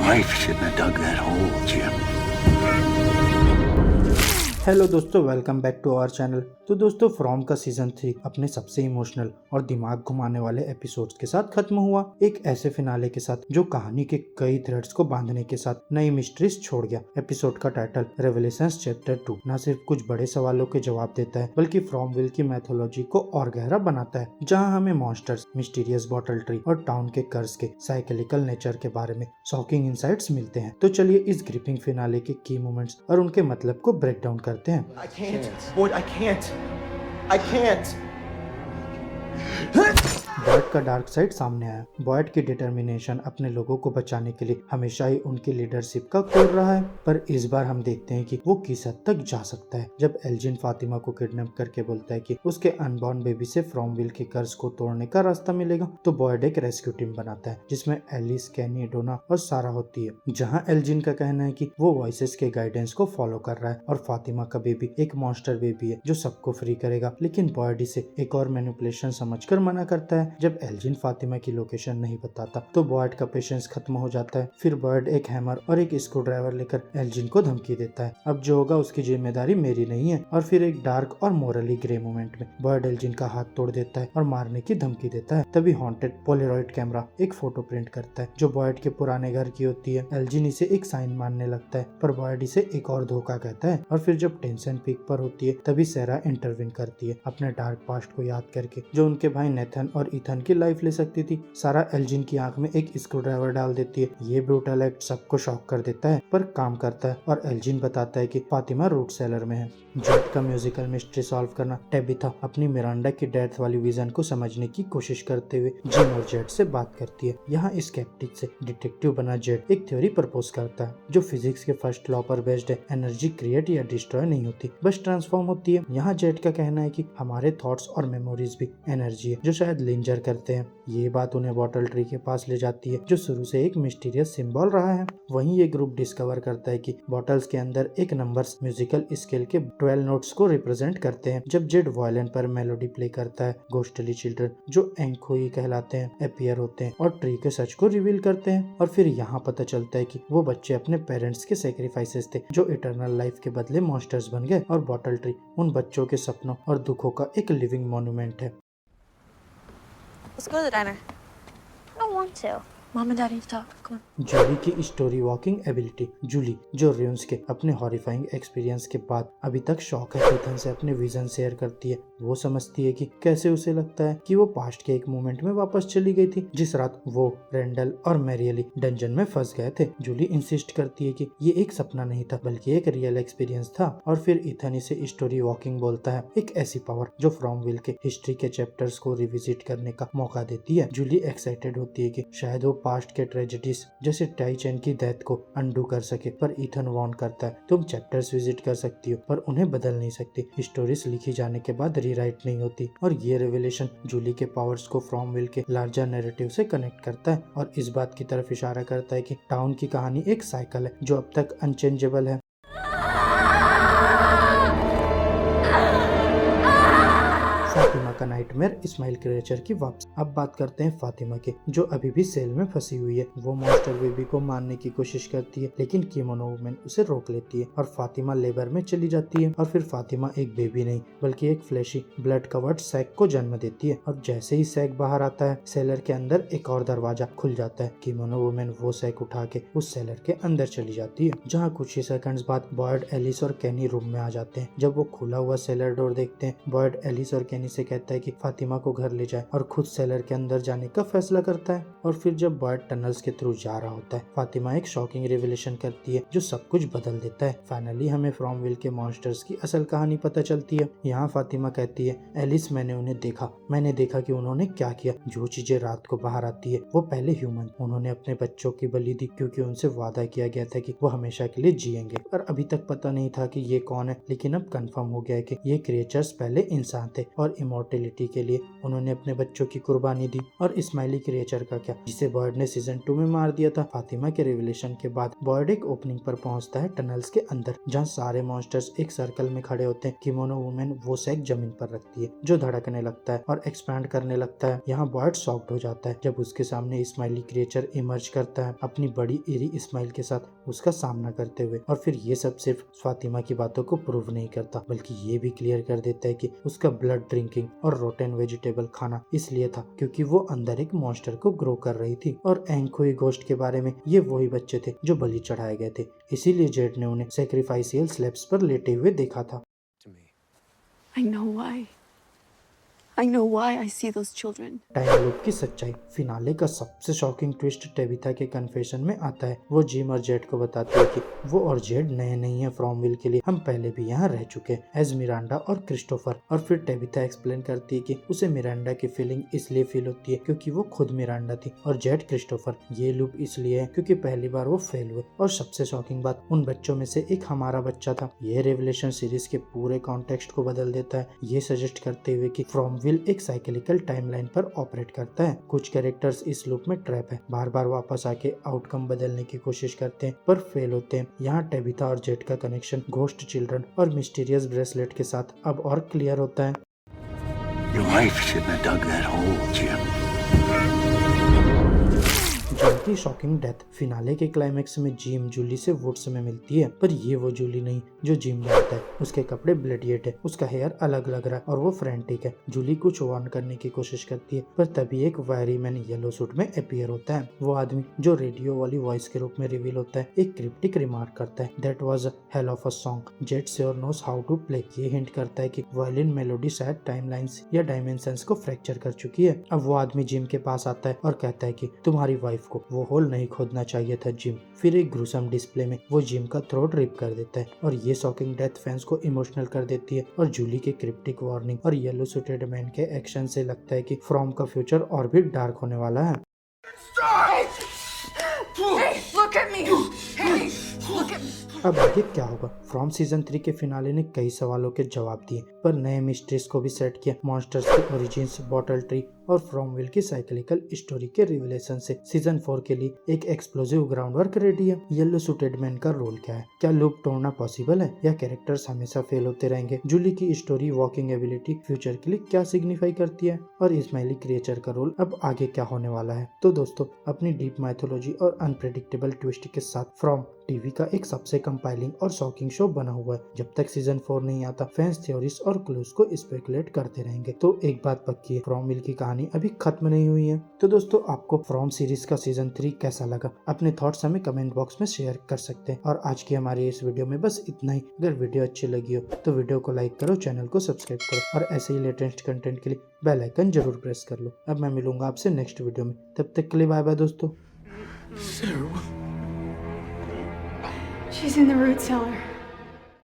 wife shouldn't have dug that hole, Jim. Hello दोस्तों, welcome back to our channel. तो दोस्तों, from का season 3 अपने सबसे इमोशनल और दिमाग घुमाने वाले एपिसोड्स के साथ खत्म हुआ, एक ऐसे फिनाले के साथ जो कहानी के कई थ्रेड्स को बांधने के साथ नई मिस्ट्रीज छोड़ गया। एपिसोड का टाइटल रेवलेशंस चैप्टर 2 न सिर्फ कुछ बड़े सवालों के जवाब देता है, बल्कि फ्रॉमविल की मैथोलॉजी को और गहरा बनाता है, जहां हमें मॉन्स्टर्स, मिस्टीरियस बॉटल ट्री और टाउन के कर्स के साइकिलिकल नेचर के बारे में शॉकिंग इंसाइट्स मिलते हैं। तो चलिए इस ग्रिपिंग फिनाले के की मोमेंट्स और उनके मतलब को ब्रेक डाउन करते हैं। I can't. Boyd, I can't. I can't. Boyd का डार्क साइड सामने आया। बॉयड की डिटर्मिनेशन अपने लोगों को बचाने के लिए हमेशा ही उनकी लीडरशिप का कोर रहा है, पर इस बार हम देखते हैं कि वो किस हद तक जा सकता है। जब एल्जिन फातिमा को किडनैप करके बोलता है कि उसके अनबॉर्न बेबी से फ्रॉमविल के कर्ज को तोड़ने का रास्ता मिलेगा, तो बॉयड एक रेस्क्यू टीम बनाता है जिसमें एलिस, कैनी, डोना और सारा होती है। जहाँ एल्जिन का कहना है कि वो वॉइसेस के गाइडेंस को फॉलो कर रहा है और फातिमा का बेबी एक मॉन्स्टर बेबी है जो सबको फ्री करेगा, लेकिन बॉयड इसे एक और मैनिपुलेशन समझकर मना करता है। जब एल्जिन फातिमा की लोकेशन नहीं बताता तो बॉयड का पेशेंस खत्म हो जाता है। फिर बॉयड एक हैमर और एक स्क्रू ड्राइवर लेकर एल्जिन को धमकी देता है, अब जो होगा उसकी जिम्मेदारी मेरी नहीं है। और फिर एक डार्क और मोरली ग्रे मोमेंट में बॉयड एल्जिन का हाथ तोड़ देता है और मारने की धमकी देता है। तभी हॉन्टेड पोलेरॉइड कैमरा एक फोटो प्रिंट करता है जो बॉयड के पुराने घर की होती है। एल्जिन इसे एक साइन मानने लगता है, पर बॉयड इसे एक और धोखा कहता है। और फिर जब टेंशन पीक पर होती है तभी सेरा इंटरविन करती है, अपने डार्क पास्ट को याद करके जो उनके भाई नेथन और इथन की लाइफ ले सकती थी। सारा एल्जिन की आंख में एक स्क्रू ड्राइवर डाल देती है। ये ब्रूटल एक्ट सबको शॉक कर देता है, पर काम करता है और एल्जिन बताता है कि फातिमा रूट सेलर में है। जेट का म्यूजिकल मिस्ट्री सॉल्व करना। टेबिथा अपनी मिरांडा की डेथ वाली विजन को समझने की कोशिश करते हुए जिम और जेट से बात करती है। यहाँ स्केप्टिक से डिटेक्टिव बना जेट एक थ्योरी प्रपोज करता है जो फिजिक्स के फर्स्ट लॉ पर बेस्ड है। एनर्जी क्रिएट या डिस्ट्रॉय नहीं होती, बस ट्रांसफॉर्म होती है। यहाँ जेट का कहना है कि हमारे थॉट्स और मेमोरीज भी एनर्जी है जो शायद लिंजर करते हैं। ये बात उन्हें बॉटल ट्री के पास ले जाती है जो शुरू से एक मिस्टीरियस सिंबल रहा है। वहीं ये ग्रुप डिस्कवर करता है कि बॉटल्स के अंदर एक नंबर्स म्यूजिकल स्केल के 12 नोट्स को रिप्रेजेंट करते हैं। जब जेड वायलिन पर मेलोडी प्ले करता है, घोस्टली चिल्ड्रन जो एंकोई कहलाते हैं अपियर होते हैं और ट्री के सच को रिवील करते हैं। और फिर यहाँ पता चलता है कि वो बच्चे अपने पेरेंट्स के सेक्रीफाइसेस थे जो इटर्नल लाइफ के बदले मॉन्स्टर्स बन गए, और बॉटल ट्री उन बच्चों के सपनों और दुखों का एक लिविंग मॉन्यूमेंट है। Let's go to the diner. I don't want to. Mom and Daddy talk. Come on. Jully की स्टोरी वॉकिंग एबिलिटी। जूली जो रियून्स के अपने हॉरिफाइंग एक्सपीरियंस के बाद अभी तक शॉक है, इथन से अपने विजन शेयर करती है। वो समझती है कि कैसे उसे लगता है कि वो पास्ट के एक मोमेंट में वापस चली गई थी जिस रात वो, रेंडल और मैरियली डंजन में फंस गए थे। जूली इंसिस्ट करती है कि ये एक सपना नहीं था बल्कि एक रियल एक्सपीरियंस था। और फिर इथन इसे स्टोरी वॉकिंग बोलता है, एक ऐसी पावर जो फ्रॉमविल के हिस्ट्री के चैप्टर्स को रिविजिट करने का मौका देती है। जूली एक्साइटेड होती है कि शायद वो पास्ट के ट्रेजेडीज जैसे टाई चैन की डेथ को अनडू कर सके, पर इथन वार्न करता है तुम चैप्टर्स विजिट कर सकती हो पर उन्हें बदल नहीं सकती। स्टोरीज लिखी जाने के बाद रीराइट नहीं होती। और ये रेवलेशन जूली के पावर्स को फ्रॉमविल के लार्जर नैरेटिव से कनेक्ट करता है और इस बात की तरफ इशारा करता है कि टाउन की कहानी एक साइकिल है जो अब तक अनचेंजेबल है। फातिमा का नाइटमेयर इस्माइल क्रिएचर की वापसी। अब बात करते हैं फातिमा की, जो अभी भी सेल में फंसी हुई है। वो मॉन्स्टर बेबी को मारने की कोशिश करती है, लेकिन कीमोनो वुमेन उसे रोक लेती है और फातिमा लेबर में चली जाती है। और फिर फातिमा एक बेबी नहीं बल्कि एक फ्लैशी ब्लड कवर्ड सैक को जन्म देती है। और जैसे ही सैक बाहर आता है, सेलर के अंदर एक और दरवाजा खुल जाता है। कीमोनो वुमेन वो सैक उठा के उस सेलर के अंदर चली जाती है, जहाँ कुछ ही सेकंड्स बाद बॉयड, एलिस और कैनी रूम में आ जाते हैं। जब वो खुला हुआ सेलर डोर देखते हैं, बॉयड एलिस और कैनी से कहता है कि फातिमा को घर ले जाए और खुद सेलर के अंदर जाने का फैसला करता है। और फिर जब बॉयड टनल्स के थ्रू जा रहा होता है, फातिमा एक शॉकिंग रिविलेशन करती है जो सब कुछ बदल देता है। फाइनली हमें फ्रॉमविल के मॉन्स्टर्स की असल कहानी पता चलती है। यहाँ फातिमा कहती है, एलिस मैंने उन्हें देखा, मैंने देखा कि उन्होंने क्या किया। जो चीजें रात को बाहर आती है वो पहले ह्यूमन, उन्होंने अपने बच्चों की बलि दी क्योंकि उनसे वादा किया गया था कि वो हमेशा के लिए जिएंगे। पर अभी तक पता नहीं था कि ये कौन है, लेकिन अब कंफर्म हो गया है कि ये क्रिएचर्स पहले इंसान थे और इमोर्टल फर्टिलिटी के लिए उन्होंने अपने बच्चों की कुर्बानी दी। और स्माइली क्रिएचर का क्या, जिसे बॉयड ने सीजन 2 में मार दिया था। फातिमा के रिविलेशन के बाद बॉयड एक ओपनिंग पर पहुंचता है टनल्स के अंदर, जहां सारे मॉन्स्टर्स एक सर्कल में खड़े होते हैं। किमोनो वुमेन वो सैक जमीन पर रखती है जो धड़कने लगता है और एक्सपैंड करने लगता है। यहाँ बॉयड शॉक्ड हो जाता है जब उसके सामने स्माइली क्रिएचर इमर्ज करता है अपनी बड़ी एरी स्माइल के साथ उसका सामना करते हुए। और फिर ये सब सिर्फ फातिमा की बातों को प्रूव नहीं करता, बल्कि ये भी क्लियर कर देता है कि उसका ब्लड ड्रिंकिंग और रोटेन वेजिटेबल खाना इसलिए था क्योंकि वो अंदर एक मॉन्स्टर को ग्रो कर रही थी। और एंकुई घोस्ट के बारे में, ये वही बच्चे थे जो बलि चढ़ाए गए थे, इसीलिए जेड ने उन्हें सैक्रिफाइसियल स्लैब्स पर लेटे हुए देखा था। I know why. I know why I see those children. Time loop की सच्चाई। फिनाले का सबसे शॉकिंग ट्विस्ट टेबिथा के कन्फेशन में आता है। वो जिम और जेड को बताती है कि वो और जेड नए नहीं है फ्रॉमविल के लिए, हम पहले भी यहाँ रह चुके हैं एज मिरांडा और क्रिस्टोफर। और फिर टेबिथा एक्सप्लेन करती है कि उसे मिरांडा की फीलिंग इसलिए फील होती है क्योंकि वो खुद मिरांडा थी, और जेड क्रिस्टोफर। ये लूप इसलिए है क्योंकि पहली बार वो फेल हुए। और सबसे शॉकिंग बात, उन बच्चों में से एक हमारा बच्चा था। ये रेवलेशन सीरीज के पूरे कॉन्टेक्स्ट को बदल देता है, ये सजेस्ट करते हुए कि फ्रॉमविल एक साइकिलिकल टाइमलाइन पर ऑपरेट करता है। कुछ कैरेक्टर्स इस लूप में ट्रैप है, बार बार वापस आके आउटकम बदलने की कोशिश करते हैं पर फेल होते हैं। यहाँ टेबिथा और जेड का कनेक्शन घोस्ट चिल्ड्रन और मिस्टीरियस ब्रेसलेट के साथ अब और क्लियर होता है। Your wife shouldn't have dug that hole, Jim. Gym की शॉकिंग डेथ। फिनाले के क्लाइमेक्स में जिम जूली से वुड्स में मिलती है, पर ये वो जूली नहीं जो जिम जानता है। उसके कपड़े ब्लेडिएट है, उसका हेयर अलग लग रहा है और वो फ्रेंटिक है। जूली कुछ वार्न करने की कोशिश करती है, पर तभी एक वायरी मैन येलो सूट में अपीयर होता है। वो आदमी जो रेडियो वाली वॉइस के रूप में रिवील होता है एक क्रिप्टिक रिमार्क करता है, that was a hell of a song, Z sure knows how to play. ये हिंट करता है कि वायलिन मेलोडी शायद टाइमलाइंस या डायमेंशंस को फ्रैक्चर कर चुकी है। अब वो आदमी जिम के पास आता है और कहता है कि तुम्हारी वाइफ को वो होल नहीं खोदना चाहिए था जिम। फिर एक ग्रुसम डिस्प्ले में वो जिम का थ्रोट रिप कर देता है और ये शॉकिंग डेथ फैंस को इमोशनल कर देती है। और जूली के क्रिप्टिक वार्निंग और येलो सूटेड मैन के एक्शन से लगता है कि फ्रॉम का फ्यूचर और भी डार्क होने वाला है। Hey, look at me! Hey, look at me! अब आगे क्या होगा? फ्रॉम सीजन 3 के फिनाले ने कई सवालों के जवाब दिए, पर नए मिस्ट्रीज को भी सेट किया। मॉन्स्टर्स के ओरिजिन्स, बॉटल ट्री और फ्रॉमविल की साइक्लिकल स्टोरी के रिविलेशन से सीजन 4 के लिए एक एक्सप्लोसिव ग्राउंड वर्क रेडी है। येलो सूटेड मैन का रोल क्या है? क्या लूप तोड़ना पॉसिबल है या कैरेक्टर्स हमेशा फेल होते रहेंगे? जूली की स्टोरी वॉकिंग एबिलिटी फ्यूचर के लिए क्या सिग्निफाई करती है? और स्माइली क्रिएचर का रोल अब आगे क्या होने वाला है? तो दोस्तों, अपनी डीप माइथोलॉजी और अनप्रेडिक्टेबल ट्विस्ट के साथ फ्रॉम टीवी का एक सबसे कंपाइलिंग और शॉकिंग शो बना हुआ है। जब तक सीजन 4 नहीं आता, फैंस थ्योरीज और क्लूज को स्पेकुलेट करते रहेंगे। तो एक बात पक्की है, फ्रॉमविल की कहानी अभी खत्म नहीं हुई है। तो दोस्तों, आपको फ्रॉम सीरीज का सीजन 3 कैसा लगा? अपने थॉट्स हमें कमेंट बॉक्स में शेयर कर सकते हैं। और आज की हमारी इस वीडियो में बस इतना ही। अगर वीडियो अच्छी लगी हो तो वीडियो को लाइक करो, चैनल को सब्सक्राइब करो और ऐसे ही लेटेस्ट कंटेंट के लिए बेल आइकन जरूर प्रेस कर लो। अब मैं मिलूंगा आपसे नेक्स्ट वीडियो में, तब तक के लिए बाय बाय दोस्तों। She's in the root cellar.